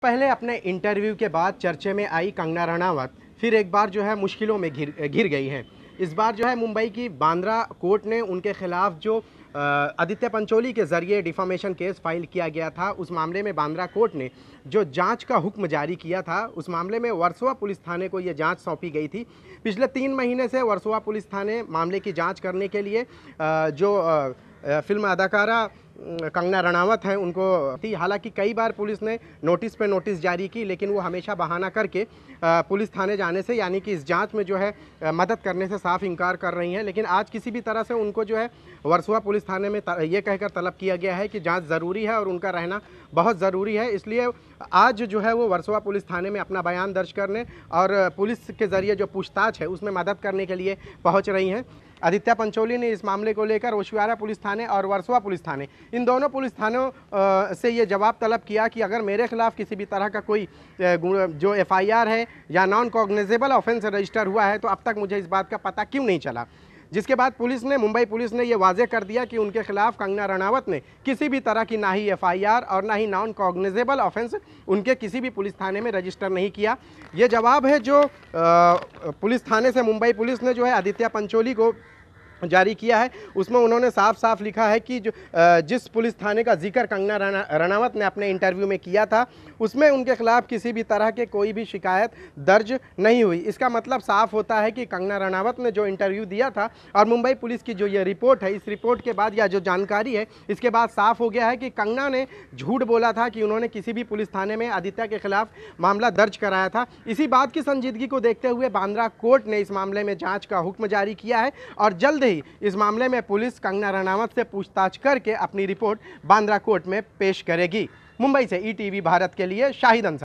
पहले अपने इंटरव्यू के बाद चर्चे में आई कंगना रनावत फिर एक बार जो है मुश्किलों में घिर गई हैं। इस बार जो है मुंबई की बांद्रा कोर्ट ने उनके खिलाफ जो आदित्य पंचोली के ज़रिए डिफामेशन केस फाइल किया गया था, उस मामले में बांद्रा कोर्ट ने जो जांच का हुक्म जारी किया था, उस मामले में वर्सोवा पुलिस थाने को ये जांच सौंपी गई थी। पिछले 3 महीने से वर्सोवा पुलिस थाने मामले की जांच करने के लिए जो फिल्म अदाकारा कंगना रनावत हैं उनको थी। हालांकि कई बार पुलिस ने नोटिस पे नोटिस जारी की, लेकिन वो हमेशा बहाना करके पुलिस थाने जाने से, यानी कि इस जांच में जो है मदद करने से साफ इनकार कर रही हैं। लेकिन आज किसी भी तरह से उनको जो है वर्सोवा पुलिस थाने में ये कहकर तलब किया गया है कि जांच ज़रूरी है और उनका रहना बहुत ज़रूरी है। इसलिए आज जो है वो वर्सोवा पुलिस थाने में अपना बयान दर्ज करने और पुलिस के ज़रिए जो पूछताछ है उसमें मदद करने के लिए पहुँच रही हैं। आदित्य पंचोली ने इस मामले को लेकर ओशिवारा पुलिस थाने और वर्सोवा पुलिस थाने, इन दोनों पुलिस थानों से ये जवाब तलब किया कि अगर मेरे खिलाफ किसी भी तरह का कोई जो एफआईआर है या नॉन कॉग्निजेबल ऑफेंस रजिस्टर हुआ है तो अब तक मुझे इस बात का पता क्यों नहीं चला। जिसके बाद मुंबई पुलिस ने यह वाजे कर दिया कि उनके खिलाफ कंगना रनावत ने किसी भी तरह की ना ही एफआईआर और ना ही नॉन कॉग्निजेबल ऑफेंस उनके किसी भी पुलिस थाने में रजिस्टर नहीं किया। ये जवाब है जो पुलिस थाने से मुंबई पुलिस ने जो है आदित्य पंचोली को जारी किया है। उसमें उन्होंने साफ साफ लिखा है कि जिस पुलिस थाने का जिक्र कंगना रनावत ने अपने इंटरव्यू में किया था उसमें उनके खिलाफ किसी भी तरह के कोई भी शिकायत दर्ज नहीं हुई। इसका मतलब साफ होता है कि कंगना रनावत ने जो इंटरव्यू दिया था और मुंबई पुलिस की जो ये रिपोर्ट है, इस रिपोर्ट के बाद या जो जानकारी है इसके बाद साफ हो गया है कि कंगना ने झूठ बोला था कि उन्होंने किसी भी पुलिस थाने में आदित्य के खिलाफ मामला दर्ज कराया था। इसी बात की संजीदगी को देखते हुए बांद्रा कोर्ट ने इस मामले में जाँच का हुक्म जारी किया है और जल्द ही इस मामले में पुलिस कंगना रनावत से पूछताछ करके अपनी रिपोर्ट बांद्रा कोर्ट में पेश करेगी। मुंबई से ईटीवी भारत के लिए शाहिद अंसारी।